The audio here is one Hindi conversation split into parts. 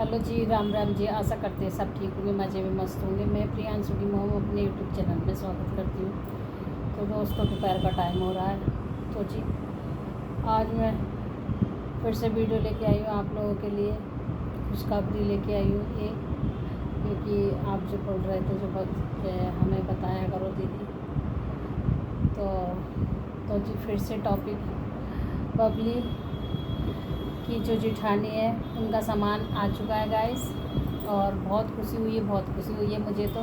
हेलो जी, राम राम जी। आशा करते हैं सब ठीक होंगे, मज़े में मस्त होंगे। मैं प्रियांशु की मोम अपने यूट्यूब चैनल में स्वागत करती हूँ। तो दोस्तों, दोपहर का टाइम हो रहा है, तो जी आज मैं फिर से वीडियो लेके आई हूँ आप लोगों के लिए। खुशखबरी लेके आई हूँ ये, क्योंकि आप जो बोल रहे थे हमें बताया करो दीदी। तो जी फिर से टॉपिक, बबली की जो जेठानी है उनका सामान आ चुका है गाइस, और बहुत खुशी हुई है, बहुत खुशी हुई है मुझे तो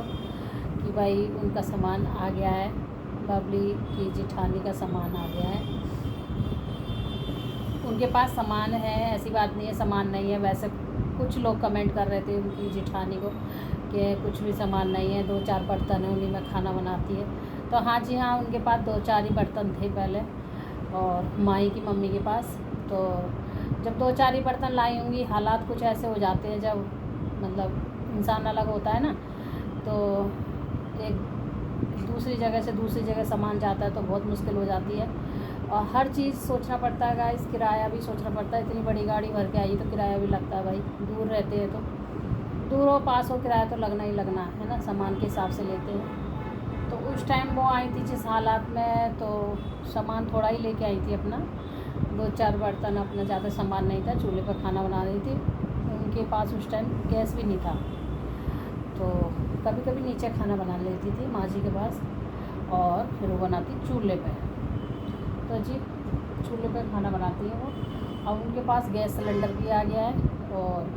कि भाई उनका सामान आ गया है। बबली की जेठानी का सामान आ गया है। उनके पास सामान है, ऐसी बात नहीं है सामान नहीं है। वैसे कुछ लोग कमेंट कर रहे थे उनकी जेठानी को कि कुछ भी सामान नहीं है, 2-4 बर्तन है, उन्हीं में खाना बनाती है। तो हाँ जी हाँ, उनके पास 2-4 ही बर्तन थे पहले, और माई की मम्मी के पास। तो जब 2-4 ही बर्तन लाई होंगी, हालात कुछ ऐसे हो जाते हैं जब मतलब इंसान अलग होता है ना, तो एक दूसरी जगह से दूसरी जगह सामान जाता है तो बहुत मुश्किल हो जाती है। और हर चीज़ सोचना पड़ता है गाइस, किराया भी सोचना पड़ता है। इतनी बड़ी गाड़ी भर के आई तो किराया भी लगता है भाई, दूर रहते हैं तो दूर हो पास हो किराया तो लगना ही लगना है ना, सामान के हिसाब से लेते हैं। तो उस टाइम वो आई थी जिस हालात में, तो सामान थोड़ा ही लेके आई थी अपना, 2-4 बर्तन, अपना ज़्यादा सामान नहीं था। चूल्हे पर खाना बना रही थी, उनके पास उस टाइम गैस भी नहीं था, तो कभी कभी नीचे खाना बना लेती थी माँ जी के पास, और फिर वो बनाती चूल्हे पे। तो जी चूल्हे पे खाना बनाती है वो। अब उनके पास गैस सिलेंडर भी आ गया है, और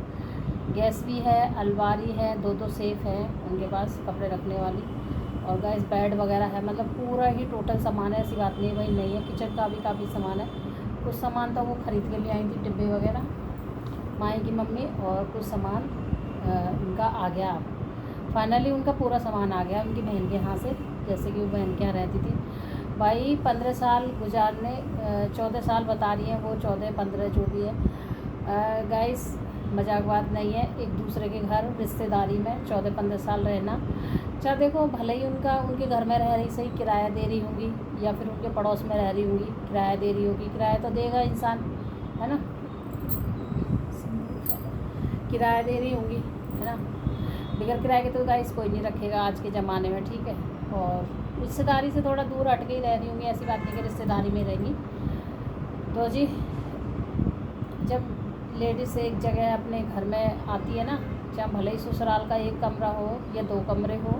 गैस भी है, अलमारी है, 2-2 सेफ है उनके पास कपड़े रखने वाली, और गैस बेड वगैरह है। मतलब पूरा ही टोटल सामान है, ऐसी बात नहीं भाई नहीं है। किचन का भी काफ़ी सामान है। कुछ सामान तो वो ख़रीद के ले आई थी, डिब्बे वगैरह, माई की मम्मी, और कुछ सामान उनका आ गया। फाइनली उनका पूरा सामान आ गया उनकी बहन के यहाँ से, जैसे कि वो बहन के यहाँ रहती थी भाई। 15 साल गुजारने, 14 साल बता रही हैं वो, 14-15 जो भी है गाइस, मजाक बात नहीं है। एक दूसरे के घर रिश्तेदारी में 14-15 साल रहना, चाहे देखो भले ही उनके घर में रह रही सही, किराया दे रही होंगी, या फिर उनके पड़ोस में रह रही होंगी, किराया दे रही होगी। किराया तो देगा इंसान, है ना, किराया दे रही होंगी, है ना। बगैर किराए के तो गाइस कोई नहीं रखेगा आज के ज़माने में, ठीक है। और रिश्तेदारी से थोड़ा दूर हट के ही रह रही होंगी, ऐसी बात नहीं कि रिश्तेदारी में रहेंगी। तो जी जब लेडीज़ एक जगह अपने घर में आती है ना, चाहे भले ही ससुराल का एक कमरा हो या 2 कमरे हो,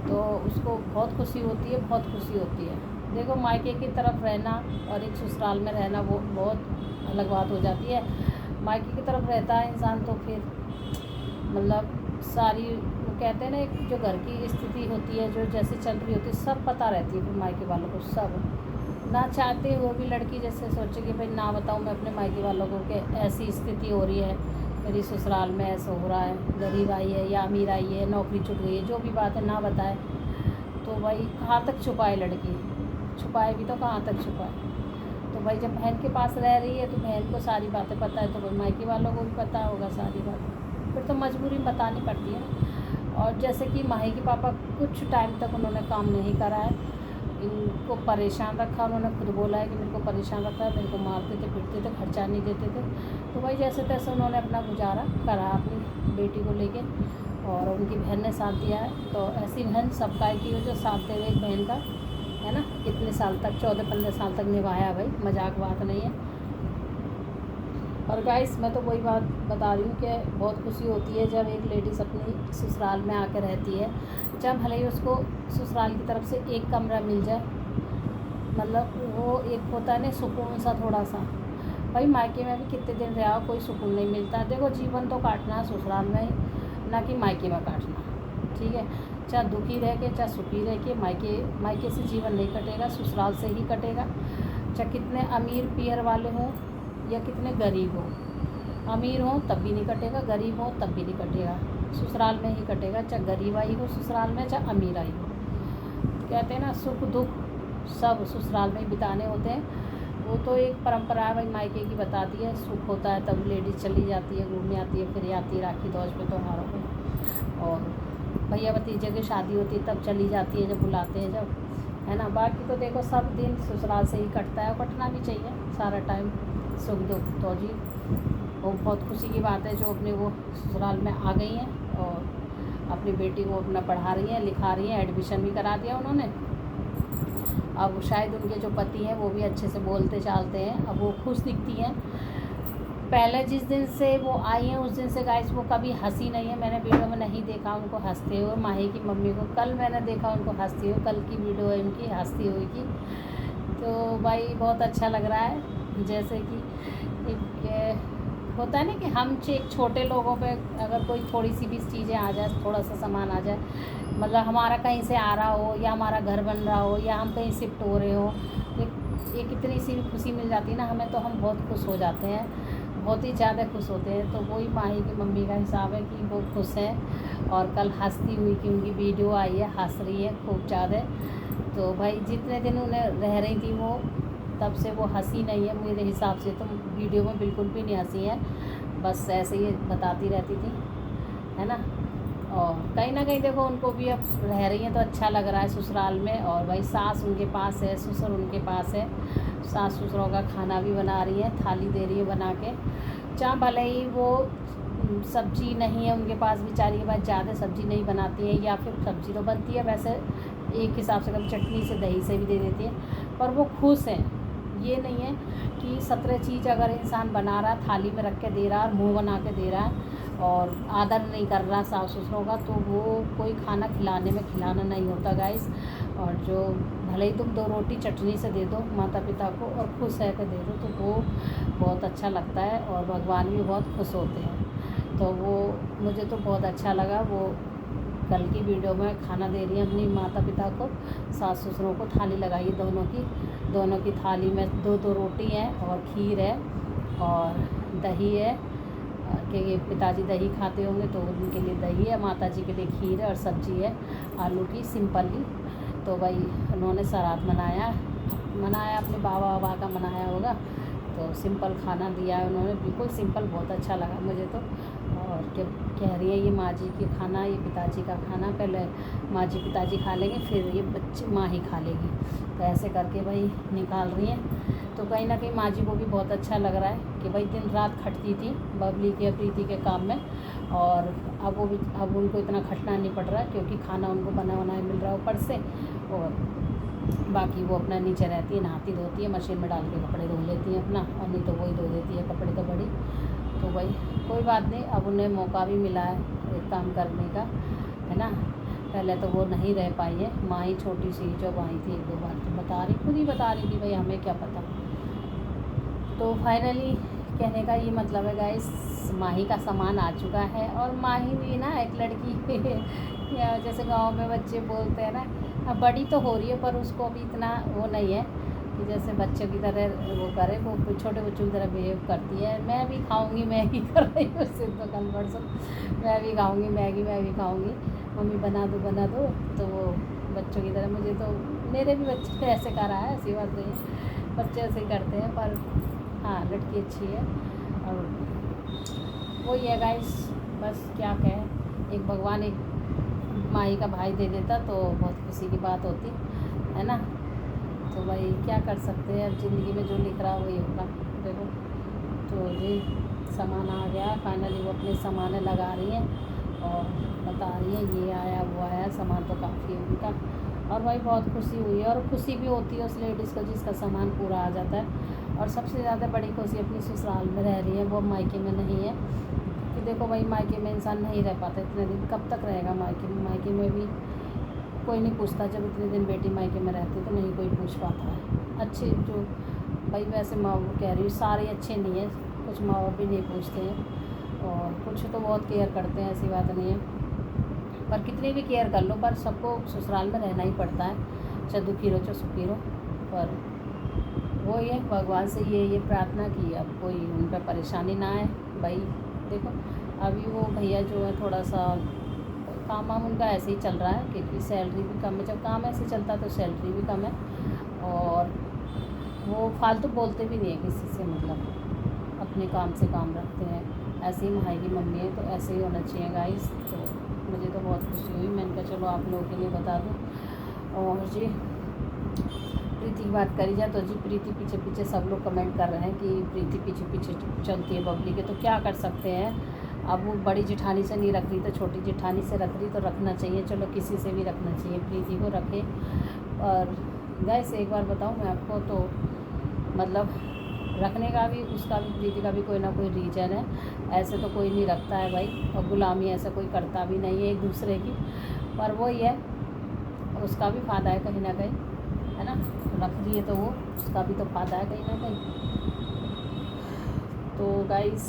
तो उसको बहुत खुशी होती है, बहुत खुशी होती है। देखो मायके की तरफ रहना और एक ससुराल में रहना वो बहुत अलग बात हो जाती है। मायके की तरफ रहता है इंसान तो फिर मतलब सारी, वो कहते हैं ना, एक जो घर की स्थिति होती है, जो जैसे चल रही होती है, सब पता रहती है फिर मायके वालों को। सब ना चाहते हुए भी लड़की जैसे सोचे कि भाई ना बताऊँ मैं अपने मायके वालों को कि ऐसी स्थिति हो रही है, मेरी ससुराल में ऐसा हो रहा है, गरीब आई है या अमीर आई है, नौकरी छूट गई है, जो भी बात है ना बताए तो भाई कहाँ तक छुपाए लड़की, छुपाए भी तो कहाँ तक छुपाए। तो भाई जब बहन के पास रह रही है तो बहन को सारी बातें पता है, तो भाई मायके वालों को भी पता होगा सारी बातें, फिर तो मजबूरी बतानी पड़ती है। और जैसे कि माही के पापा कुछ टाइम तक उन्होंने काम नहीं करा है, इनको परेशान रखा। उन्होंने खुद बोला है कि मेरे को परेशान रखा है, मेरे को मारते थे, पीटते थे, खर्चा नहीं देते थे। तो भाई जैसे तैसे उन्होंने अपना गुजारा करा अपनी बेटी को लेके, और उनकी बहन ने साथ दिया है। तो ऐसी बहन सबका की हो जो साथ दे एक बहन का, है ना। इतने साल तक, 14-15 साल तक निभाया भाई, मजाक बात नहीं है। और गाइस मैं तो वही बात बता रही हूँ कि बहुत खुशी होती है जब एक लेडीज़ अपनी ससुराल में आकर रहती है, जब भले ही उसको ससुराल की तरफ से एक कमरा मिल जाए, मतलब वो एक होता है ना सुकून सा थोड़ा सा। भाई मायके में भी कितने दिन रहा, कोई सुकून नहीं मिलता। देखो जीवन तो काटना है ससुराल में ही, ना कि मायके में काटना, ठीक है। चाहे दुखी रह के चाहे सुखी रह के, मायके से जीवन नहीं कटेगा, ससुराल से ही कटेगा। चाहे कितने अमीर पीहर वाले हों या कितने गरीब हो, अमीर हो तब भी नहीं कटेगा, गरीब हो तब भी नहीं कटेगा, ससुराल में ही कटेगा। चाहे गरीब आई हो ससुराल में, चाहे अमीर आई हो। कहते हैं ना सुख दुख सब ससुराल में ही बिताने होते हैं। वो तो एक परंपरा है भाई मायके की बताती है। सुख होता है तब लेडीज़ चली जाती है, घूमने आती है, फिर आती है राखी दौज पे, त्योहारों पे। और भैया भतीजे की शादी होती है तब चली जाती है, जब बुलाते हैं जब, है ना। बाकी तो देखो सब दिन ससुराल से ही कटता है, और कटना भी चाहिए सारा टाइम, सुख दुख। तो जी वो बहुत खुशी की बात है जो अपने वो ससुराल में आ गई हैं और अपनी बेटी को अपना पढ़ा रही हैं, लिखा रही हैं, एडमिशन भी करा दिया उन्होंने। अब शायद उनके जो पति हैं वो भी अच्छे से बोलते चालते हैं, अब वो खुश दिखती हैं। पहले जिस दिन से वो आई हैं उस दिन से गाइस वो कभी हंसी नहीं है, मैंने वीडियो में नहीं देखा उनको हंसते हुए। माही की मम्मी को कल मैंने देखा उनको हंसती हुई, कल की वीडियो है इनकी हंसती हुई की। तो भाई बहुत अच्छा लग रहा है। जैसे कि एक होता है ना कि हम एक छोटे लोगों पे अगर कोई थोड़ी सी भी चीज़ें आ जाए, थोड़ा सा सामान आ जाए, मतलब हमारा कहीं से आ रहा हो या हमारा घर बन रहा हो या हम कहीं शिफ्ट हो रहे हो, तो एक इतनी सी भी खुशी मिल जाती है ना हमें, तो हम बहुत खुश हो जाते हैं, बहुत ही ज़्यादा खुश होते हैं। तो वही माही की मम्मी का हिसाब है कि वो खुश हैं और कल हंसती हुई कि उनकी वीडियो आई है, हंस रही है खूब ज़्यादा। तो भाई जितने दिन उन्हें रह रही थी वो, तब से वो हंसी नहीं है मेरे हिसाब से, तो वीडियो में बिल्कुल भी नहीं हंसी है, बस ऐसे ही बताती रहती थी, है ना। और कहीं ना कहीं देखो उनको भी अब रह रही हैं तो अच्छा लग रहा है ससुराल में। और भाई सास उनके पास है, ससुर उनके पास है, सास ससुरों का खाना भी बना रही है, थाली दे रही है बना के। चाहे भले ही वो सब्जी नहीं है उनके पास, बेचारी के पास ज़्यादा सब्जी नहीं बनाती है, या फिर सब्जी तो बनती है वैसे एक हिसाब से, कभी चटनी से दही से भी दे देती है, पर वो खुश हैं। ये नहीं है कि 17 चीज़ अगर इंसान बना रहा है, थाली में रख के दे रहा है और मुँह बना के दे रहा है और आदर नहीं कर रहा सास ससुरों का, तो वो कोई खाना खिलाने में खिलाना नहीं होता गाइस। और जो भले ही तुम 2 रोटी चटनी से दे दो माता पिता को और खुश है के दे दो, तो वो बहुत अच्छा लगता है और भगवान भी बहुत खुश होते हैं। तो वो मुझे तो बहुत अच्छा लगा। वो कल की वीडियो में खाना दे रही हैं अपनी माता पिता को, सास ससुरों को थाली लगाई दोनों की थाली में 2-2 रोटी हैं और खीर है और दही है, कि ये पिताजी दही खाते होंगे तो उनके लिए दही है, माता जी के लिए खीर है और सब्जी है आलू की सिंपल ही। तो भाई उन्होंने श्राद्ध मनाया अपने बाबा का मनाया होगा, तो सिंपल खाना दिया है उन्होंने, बिल्कुल सिंपल, बहुत अच्छा लगा मुझे तो। और कह रही है ये माँ जी की खाना, ये पिताजी का खाना, पहले माँ जी पिताजी खा लेंगे फिर ये बच्चे माँ ही खा लेगी, तो ऐसे करके भाई निकाल रही हैं। तो कहीं ना कहीं माँ जी को भी बहुत अच्छा लग रहा है कि भाई दिन रात खटती थी बबली के प्रीति के काम में, और अब उनको इतना खटना नहीं पड़ रहा क्योंकि खाना उनको बना बनाया मिल रहा है ऊपर से, और बाकी वो अपना नीचे रहती है, नहाती धोती है, मशीन में डाल के कपड़े धो लेती हैं अपना, और नहीं तो वही धो देती है कपड़े तो बड़ी। तो भाई कोई बात नहीं, अब उन्हें मौका भी मिला है एक काम करने का, है ना। पहले तो वो नहीं रह पाई है, माँ ही छोटी सी जब आई थी 1-2 बार, तो खुद ही बता रही थी भाई हमें क्या पता। तो फाइनली कहने का ये मतलब है गाइस, माही का सामान आ चुका है। और माही भी ना एक लड़की या जैसे गांव में बच्चे बोलते हैं ना, अब बड़ी तो हो रही है पर उसको अभी इतना वो नहीं है कि जैसे बच्चों की तरह वो करे, वो छोटे बच्चों की तरह बिहेव करती है। मैं भी खाऊंगी मैगी कर रही हूँ सिर्फ, तो कल परसों मैं भी खाऊंगी मैगी, मैं भी खाऊंगी, मम्मी बना दो। तो वो बच्चों की तरह, मुझे तो मेरे भी बच्चे ऐसे कर रहा है, ऐसी बात नहीं है, बच्चे ऐसे ही करते हैं, पर हाँ लड़की अच्छी है। और वही है गाइस, बस क्या कहें, एक भगवान एक माही का भाई दे देता तो बहुत खुशी की बात होती, है ना। तो भाई क्या कर सकते हैं, अब ज़िंदगी में जो लिख रहा वही होगा। देखो तो जी सामान आ गया फाइनली, वो अपने सामान लगा रही हैं और बता रही है ये आया वो आया, सामान तो काफ़ी है उनका। और भाई बहुत खुशी हुई है, और खुशी भी होती है उस लेडीज़ को जिसका सामान पूरा आ जाता है। और सबसे ज़्यादा बड़ी खुशी अपनी ससुराल में रह रही है, वो मायके में नहीं है। कि देखो भाई मायके में इंसान नहीं रह पाता इतने दिन, कब तक रहेगा मायके में। मायके में भी कोई नहीं पूछता, जब इतने दिन बेटी मायके में रहती तो नहीं कोई पूछ पाता है। अच्छे जो भाई, वैसे माँ बाप कह रही हूँ सारे अच्छे नहीं है, कुछ माँ बाप भी नहीं पूछते हैं और कुछ तो बहुत केयर करते हैं, ऐसी बात नहीं है। पर कितनी भी केयर कर लो, पर सबको ससुराल में रहना ही पड़ता है, चाहे दुखी रहो चाहे सुखी रहो। पर वो ये भगवान से ये प्रार्थना की अब कोई उन पर परेशानी ना आए। भाई देखो अभी वो भैया जो है थोड़ा सा काम वाम उनका ऐसे ही चल रहा है, क्योंकि सैलरी भी कम है, जब काम ऐसे चलता है तो सैलरी भी कम है, और वो फालतू बोलते भी नहीं है किसी से, मतलब अपने काम से काम रखते हैं। ऐसे ही भाई की मम्मी है तो ऐसे ही होना चाहिए गाइस। तो मुझे तो बहुत खुशी हुई, मैंने कहा चलो आप लोगों के लिए बता दूँ। और जी प्रीति की बात करी जाए तो जी प्रीति पीछे पीछे सब लोग कमेंट कर रहे हैं कि प्रीति पीछे पीछे चलती है बबली के, तो क्या कर सकते हैं। अब वो बड़ी जेठानी से नहीं रख रही तो छोटी जेठानी से रख रही तो रखना चाहिए, चलो किसी से भी रखना चाहिए, प्रीति को रखे। और गाइस एक बार बताऊँ मैं आपको, तो मतलब रखने का भी उसका भी प्रीति का भी कोई ना कोई रीज़न है। ऐसे तो कोई नहीं रखता है भाई, और गुलामी ऐसा कोई करता भी नहीं है एक दूसरे की, पर वही है उसका भी फ़ायदा है कहीं ना कहीं, है ना। रख रही है तो वो उसका भी तो फ़ायदा है कहीं ना कहीं। तो गाइस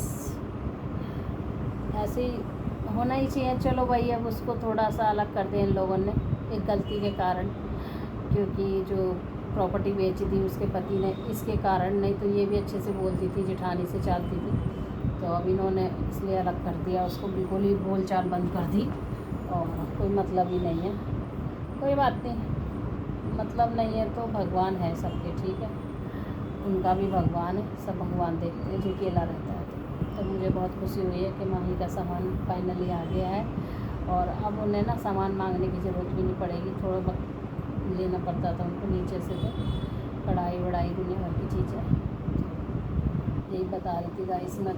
ऐसे ही होना ही चाहिए। चलो भाई अब उसको थोड़ा सा अलग कर दें इन लोगों ने एक गलती के कारण, क्योंकि जो प्रॉपर्टी बेची थी उसके पति ने, इसके कारण, नहीं तो ये भी अच्छे से बोलती थी, जेठानी से चलती थी। तो अब इन्होंने इसलिए अलग कर दिया उसको, बिल्कुल ही बोल चाल बंद कर दी, और कोई मतलब ही नहीं है। कोई बात नहीं, मतलब नहीं है तो भगवान है सबके, ठीक है, उनका भी भगवान है, सब भगवान देखते हैं जो अकेला रहता है। तो मुझे बहुत खुशी हुई है कि माही का सामान फाइनली आ गया है, और अब उन्हें ना सामान मांगने की ज़रूरत भी नहीं पड़ेगी। थोड़ा बहुत लेना पड़ता था उनको नीचे से, तो कढ़ाई वढ़ाई दुनिया भर की चीज़ें, यही बता रही थी गाइस मैं।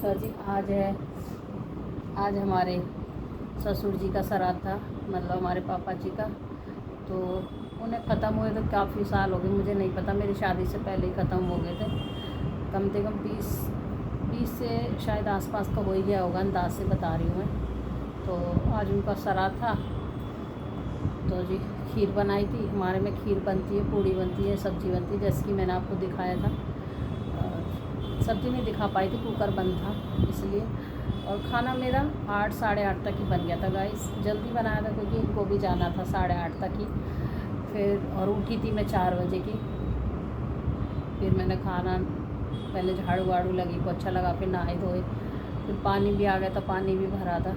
तो जी आज हमारे ससुर जी का श्राद्ध था, मतलब हमारे पापा जी का। तो उन्हें ख़त्म हुए तो काफ़ी साल हो गए, मुझे नहीं पता, मेरी शादी से पहले ही ख़त्म हो गए थे। कम से कम 20 से शायद आसपास का हो ही गया होगा, अंदाज से बता रही हूँ मैं। तो आज उनका श्राद्ध था, तो जी खीर बनाई थी। हमारे में खीर बनती है, पूड़ी बनती है, सब्ज़ी बनती है, जैसे कि मैंने आपको दिखाया था। सब्ज़ी नहीं दिखा पाई थी, कुकर बंद था इसलिए। और खाना मेरा 8 साढ़े 8 तक ही बन गया था गाइस, जल्दी बनाया था क्योंकि इनको भी जाना था 8:30 तक ही। फिर और उठी थी मैं 4 बजे की। फिर मैंने खाना, पहले झाड़ू वाड़ू लगी को अच्छा लगा, फिर नहाए धोए, फिर पानी भी आ गया था, पानी भी भरा था।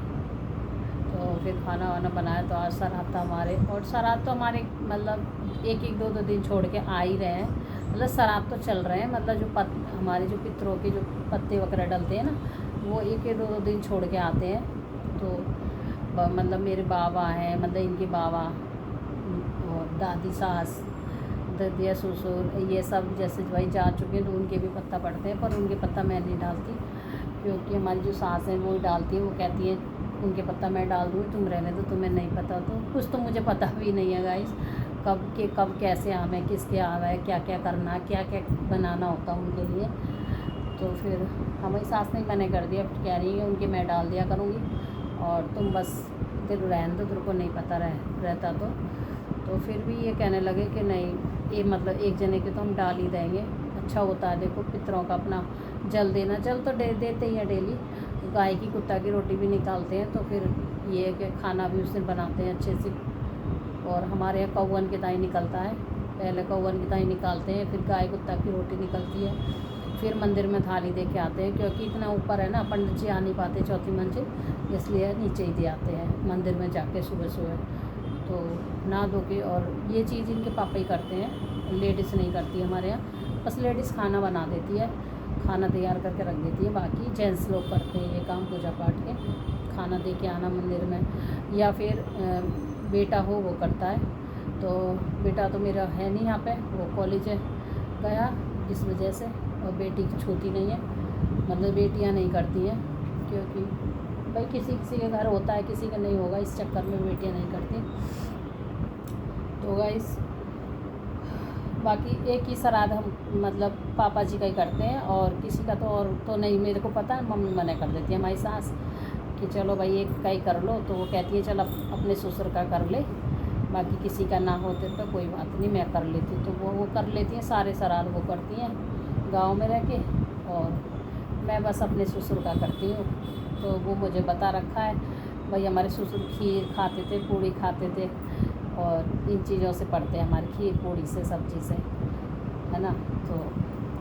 तो फिर खाना वाना बनाया। तो आज श्राद्ध था हमारे, और श्राद्ध तो हमारे मतलब एक 2 दिन छोड़ के आ ही रहे हैं, मतलब श्राद्ध तो चल रहे हैं। मतलब जो हमारे जो पितरों के जो पत्ते वगैरह डलते हैं ना, वो 1-2 दिन छोड़ के आते हैं। तो मतलब मेरे बाबा हैं, मतलब इनके बाबा और दादी सास ददिया ससुर ये सब जैसे भाई जा चुके हैं, तो उनके भी पत्ता पड़ते हैं, पर उनके पत्ता मैं नहीं डालती, क्योंकि हमारी जो सास हैं वो ही डालती है। वो कहती है उनके पत्ता मैं डाल दूँगी, तुम रहने दो, तुम्हें नहीं पता। तो कुछ तो मुझे पता भी नहीं है गाइस, कब कैसे आम है, किसके आम है, क्या क्या करना, क्या क्या बनाना होता उनके लिए। तो फिर हमारी सास ने मना कर दिया, कह रही है उनके मैं डाल दिया करूँगी, और तुम बस तेरे रहने दो, तेरे को नहीं पता रहता। तो फिर भी ये कहने लगे कि नहीं, ये मतलब एक जने के तो हम डाल ही देंगे, अच्छा होता है। देखो पितरों का अपना जल देना, जल तो देते ही हैं डेली, गाय की कुत्ता की रोटी भी निकालते हैं। तो फिर ये है कि खाना भी उस दिन बनाते हैं अच्छे से। और हमारे यहाँ कौवन की दाई निकलता है, पहले कौवन की दाई निकालते हैं, फिर गाय कुत्ता की रोटी निकलती है, फिर मंदिर में थाली दे के आते हैं, क्योंकि इतना ऊपर है ना, पंडित जी आ नहीं पाते 4थी मंजिल, इसलिए नीचे ही दे आते हैं मंदिर में जाके सुबह सुबह। तो नहा धो के, और ये चीज़ इनके पापा ही करते हैं, लेडीज़ नहीं करती हमारे यहाँ। बस लेडीज़ खाना बना देती है, खाना तैयार करके रख देती है, बाकी जेंट्स लोग करते हैं ये काम, पूजा पाठ के खाना दे के आना मंदिर में। या फिर बेटा हो वो करता है। तो बेटा तो मेरा है नहीं यहाँ पे, वो कॉलेज गया जिस वजह से, और बेटी की छूती नहीं है, मतलब बेटियाँ नहीं करती हैं, क्योंकि भाई किसी किसी के घर होता है, किसी का नहीं होगा, इस चक्कर में बेटियाँ नहीं करती। तो गाइस बाकी एक ही श्राद्ध हम मतलब पापा जी का ही करते हैं, और किसी का तो और तो नहीं मेरे को पता है। मम्मी मना कर देती है हमारी सास कि चलो भाई एक का ही कर लो, तो वो कहती है चल अपने ससुर का कर ले, बाकी किसी का ना होते तो कोई बात नहीं, मैं कर लेती हूँ। तो वो कर लेती हैं, सारे श्राद्ध वो करती हैं गांव में रह के, और मैं बस अपने ससुर का करती हूँ। तो वो मुझे बता रखा है भाई, हमारे ससुर खीर खाते थे, पूड़ी खाते थे, और इन चीज़ों से पड़ते हैं हमारे, खीर पूड़ी से, सब्ज़ी से, है ना। तो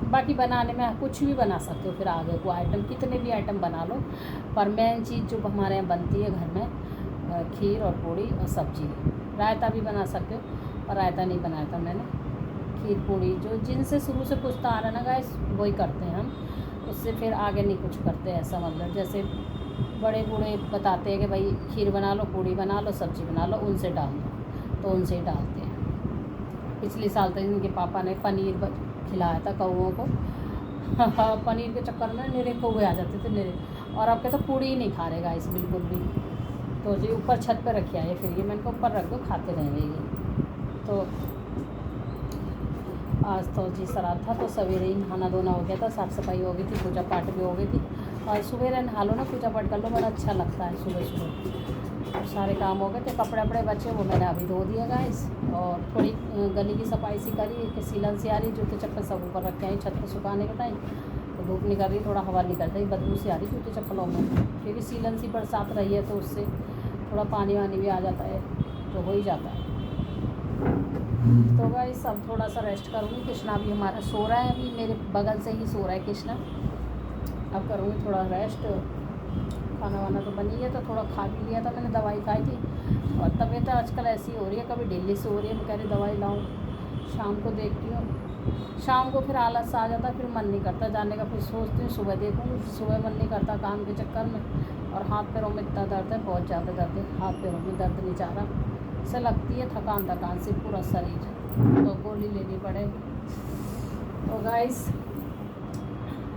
बाकी बनाने में कुछ भी बना सकते हो, फिर आगे को आइटम कितने भी आइटम बना लो, पर मेन चीज़ जो हमारे यहाँ बनती है घर में, खीर और पूड़ी और सब्ज़ी। रायता भी बना सकते हो, पर रायता नहीं बनाया था मैंने। खीर पूड़ी जो जिनसे शुरू से पूछता आ रहा है ना गाइस, वही करते हैं हम, उससे फिर आगे नहीं कुछ करते। ऐसा मतलब जैसे बड़े बूढ़े बताते हैं कि भाई खीर बना लो, पूड़ी बना लो, सब्ज़ी बना लो, उनसे डाल दो, तो उनसे ही डालते हैं। पिछले साल तक इनके पापा ने पनीर खिलाया था कौओं को। पनीर के चक्कर में मेरे कौवे आ जाते थे मेरे, और अब के तो पूड़ी ही नहीं खा रहे गाइस बिल्कुल भी। तो जी ऊपर छत पे रखे आए, फिर ये मैंने को ऊपर रख दो, खाते रहेंगे ये। तो आज तो जी श्राद्ध था, तो सवेरे ही नहाना धोना हो गया था, साफ़ सफाई हो गई थी, पूजा पाठ भी हो गई थी। और सुबह नहा लो ना, पूजा पाठ कर लो, बड़ा अच्छा लगता है सुबह सुबह। सारे काम हो गए थे, कपड़े वपड़े बचे वो मैंने अभी धो दिया गाइस। और थोड़ी गली की सफाई सी करी कि सीलन सी आ रही, जूते चप्पल सब ऊपर रखे आई छत पर सुखाने के टाइम। तो धूप निकल रही, थोड़ा हवा निकल रही, बदबू सी आ रही जूते चप्पलों में, क्योंकि सीलन सी बरसात रही है तो उससे थोड़ा पानी वानी भी आ जाता है, तो हो ही जाता है। तो गाइस अब थोड़ा सा रेस्ट करूँगी। कृष्णा भी हमारा सो रहा है, अभी मेरे बगल से ही सो रहा है कृष्णा। अब करूँगी थोड़ा रेस्ट। खाना वाना तो बन ही गया था, थोड़ा खा भी लिया था मैंने, दवाई खाई थी। और तबीयत आजकल ऐसी हो रही है, कभी दिल्ली से हो रही है, मैं कह रही दवाई लाऊं। शाम को देखती हूँ, शाम को फिर आलस आ जाता, फिर मन नहीं करता जाने का। फिर सोचती हूँ सुबह देखूँगी, सुबह मन नहीं करता काम के चक्कर में। और हाथ पैरों में इतना दर्द है, बहुत ज़्यादा दर्द है हाथ पैरों में, दर्द नहीं चाह रहा से लगती है, थकान से पूरा शरीर, तो गोली लेनी पड़ेगी। तो गाइस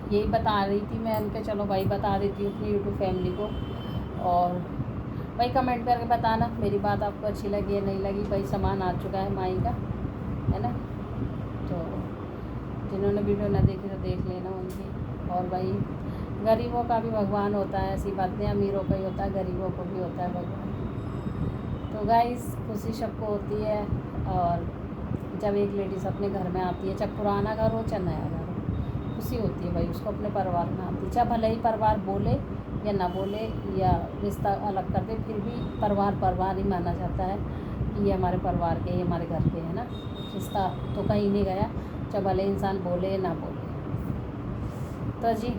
यही बता रही थी मैं उनके, चलो भाई बता देती हूँ अपनी यूट्यूब फैमिली को। और भाई कमेंट करके बताना मेरी बात आपको अच्छी लगी है नहीं लगी। भाई सामान आ चुका है माई का, है ना। तो जिन्होंने वीडियो ना देखी तो देख लेना उनकी। और भाई गरीबों का भी भगवान होता है, ऐसी बात नहीं, अमीरों का ही होता है, गरीबों को भी होता है भगवान। तो गाइस खुशी सबको होती है। और जब एक लेडीज़ अपने घर में आती है, चाहे पुराना घर हो चाहे नया घर हो, खुशी होती है भाई उसको अपने परिवार में आती है। चाहे भले ही परिवार बोले या ना बोले या रिश्ता अलग कर दे, फिर भी परिवार ही माना जाता है कि ये हमारे परिवार के, ये हमारे घर के, है ना। रिश्ता तो कहीं नहीं गया, चाहे भले इंसान बोले ना बोले। तो जी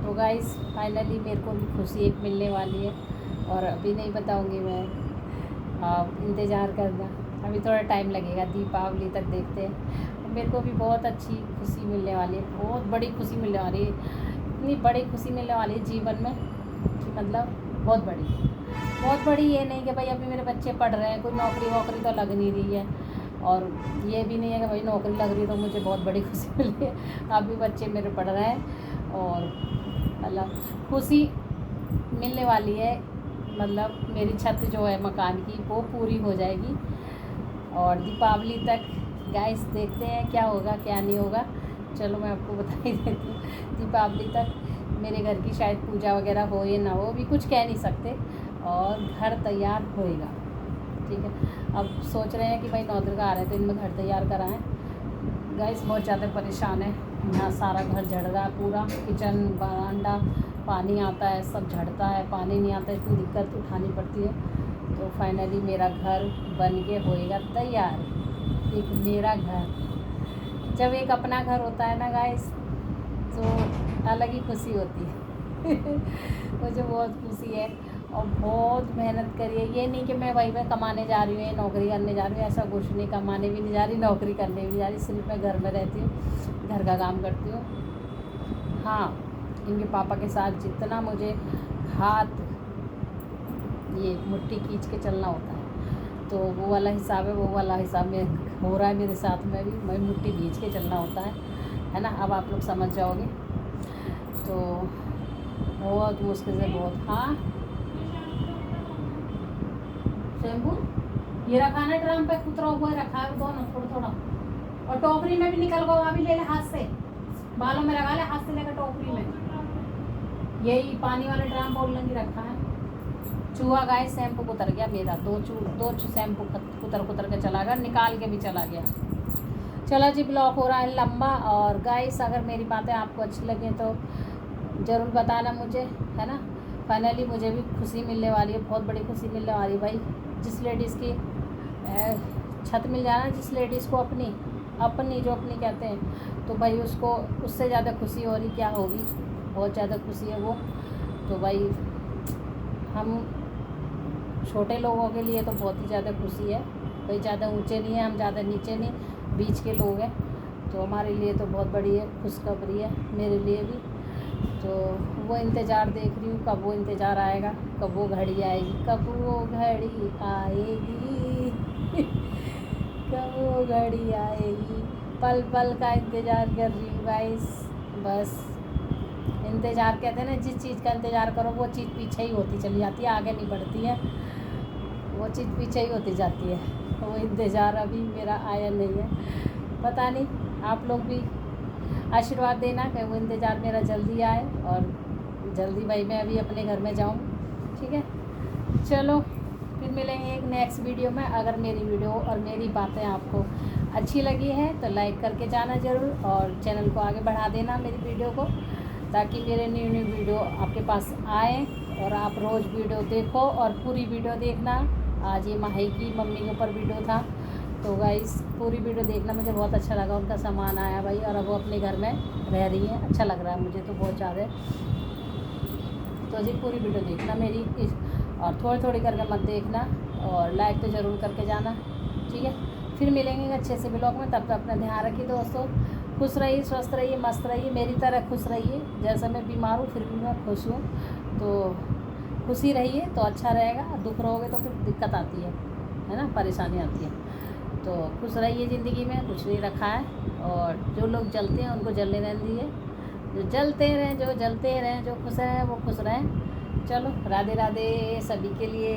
तो गाइस फाइनली मेरे को भी खुशी एक मिलने वाली है, और अभी नहीं बताऊंगी मैं, आप इंतज़ार करना, अभी थोड़ा टाइम लगेगा, दीपावली तक देखते हैं। मेरे को भी बहुत अच्छी खुशी मिलने वाली है, बहुत बड़ी खुशी मिलने वाली है, इतनी बड़ी खुशी मिलने वाली है जीवन में कि मतलब बहुत बड़ी। ये नहीं कि भाई अभी मेरे बच्चे पढ़ रहे हैं, कोई नौकरी वोकरी तो लग नहीं रही है, और ये भी नहीं है कि भाई नौकरी लग रही है तो मुझे बहुत बड़ी खुशी मिली है। अभी बच्चे मेरे पढ़ रहे हैं, और मतलब खुशी मिलने वाली है। मतलब मेरी छत जो है मकान की वो पूरी हो जाएगी, और दीपावली तक गाइस देखते हैं क्या होगा क्या नहीं होगा। चलो मैं आपको बता ही देती हूँ, दीपावली तक मेरे घर की शायद पूजा वगैरह हो या ना हो, भी कुछ कह नहीं सकते, और घर तैयार होएगा, ठीक है। अब सोच रहे हैं कि भाई 9 दुर्गा आ रहे हैं तो इनमें घर तैयार कराएं। गाइस बहुत ज़्यादा परेशान है, यहाँ सारा घर झड़ रहा है, पूरा किचन बरांडा पानी आता है, सब झड़ता है, पानी नहीं आता, इतनी दिक्कत उठानी पड़ती है। तो फाइनली मेरा घर बन के होएगा तैयार, एक मेरा घर। जब एक अपना घर होता है ना गाइस, तो अलग ही खुशी होती है। मुझे बहुत खुशी है, और बहुत मेहनत करी है। ये नहीं कि मैं वहीं पे कमाने जा रही हूँ, नौकरी करने जा रही हूँ, ऐसा कुछ नहीं, कमाने भी नहीं जा रही, नौकरी करने भी नहीं जा रही, सिर्फ मैं घर में रहती हूँ, घर का काम करती हूँ। हाँ, इनके पापा के साथ जितना मुझे हाथ ये मुट्ठी खींच के चलना होता है, तो वो वाला हिसाब है, वो वाला हिसाब में हो रहा है मेरे साथ में भी, मैं मुट्ठी खींच के चलना होता है ना। अब आप लोग समझ जाओगे। तो बहुत मुश्किल से बहुत। हाँ शैम्पू ये रखा ना ड्रम पे, उतरा हुआ रखा है दोनों थोड़ा थोड़ा, और टोकरी में भी निकल गो, अभी ले ले हाथ से, बालों में लगा ले हाथ से लेकर टोकरी में। यही पानी वाले ड्राम बोल लेंगे रखा है। चूहा गाइस शैम्पू कुतर गया मेरा, दो शैम्पू कुतर के चला गया, निकाल के भी चला गया। चलो जी ब्लॉग हो रहा है लंबा। और गाइस अगर मेरी बातें आपको अच्छी लगे तो ज़रूर बताना मुझे, है ना। फाइनली मुझे भी खुशी मिलने वाली है, बहुत बड़ी खुशी मिलने वाली है भाई। जिस लेडीज़ की छत मिल जाना, जिस लेडीज़ को अपनी जो अपनी कहते हैं, तो भाई उसको उससे ज़्यादा खुशी हो रही क्या होगी, बहुत ज़्यादा खुशी है वो। तो भाई हम छोटे लोगों के लिए तो बहुत ही ज़्यादा खुशी है भाई, ज़्यादा ऊंचे नहीं है हम, ज़्यादा नीचे नहीं, बीच के लोग हैं, तो हमारे लिए तो बहुत बड़ी है खुशखबरी है, मेरे लिए भी। तो वो इंतज़ार देख रही हूँ, कब वो इंतज़ार आएगा, कब वो घड़ी आएगी, कब वो घड़ी आएगी। कब वो घड़ी आएगी, पल पल का इंतज़ार कर रही हूँ गाइस। बस इंतज़ार कहते हैं ना, जिस चीज़ का इंतज़ार करो वो चीज़ पीछे ही होती चली जाती है, आगे नहीं बढ़ती है, वो चीज़ पीछे ही होती जाती है। वो इंतज़ार अभी मेरा आया नहीं है, पता नहीं। आप लोग भी आशीर्वाद देना कि वो इंतज़ार मेरा जल्दी आए और जल्दी भाई मैं अभी अपने घर में जाऊँ, ठीक है। चलो फिर मिलेंगे एक नेक्स्ट वीडियो में। अगर मेरी वीडियो और मेरी बातें आपको अच्छी लगी है तो लाइक करके जाना ज़रूर, और चैनल को आगे बढ़ा देना मेरी वीडियो को, ताकि मेरे न्यू न्यू वीडियो आपके पास आए और आप रोज़ वीडियो देखो और पूरी वीडियो देखना। आज ये माही की मम्मी के ऊपर वीडियो था, तो गाइस पूरी वीडियो देखना। मुझे बहुत अच्छा लगा, उनका सामान आया भाई और अब वो अपने घर में रह रही है, अच्छा लग रहा है मुझे तो बहुत ज़्यादा। तो जी पूरी वीडियो देखना मेरी और थोड़ी थोड़ी करके मत देखना, और लाइक तो ज़रूर करके जाना, ठीक है। फिर मिलेंगे अच्छे से ब्लॉग में, तब तक अपना ध्यान रखिए दोस्तों। खुश रहिए, स्वस्थ रहिए, मस्त रहिए, मेरी तरह खुश रहिए। जैसे मैं बीमार हूँ फिर भी मैं खुश हूँ, तो खुशी रहिए तो अच्छा रहेगा। दुख रहोगे तो फिर दिक्कत आती है ना, परेशानी आती है। तो खुश रहिए, ज़िंदगी में कुछ नहीं रखा है, और जो लोग जलते हैं उनको जलने रहने दीजिए, जो जलते रहें, जो जलते रहें, जो खुश हैं वो खुश रहें। चलो राधे राधे सभी के लिए।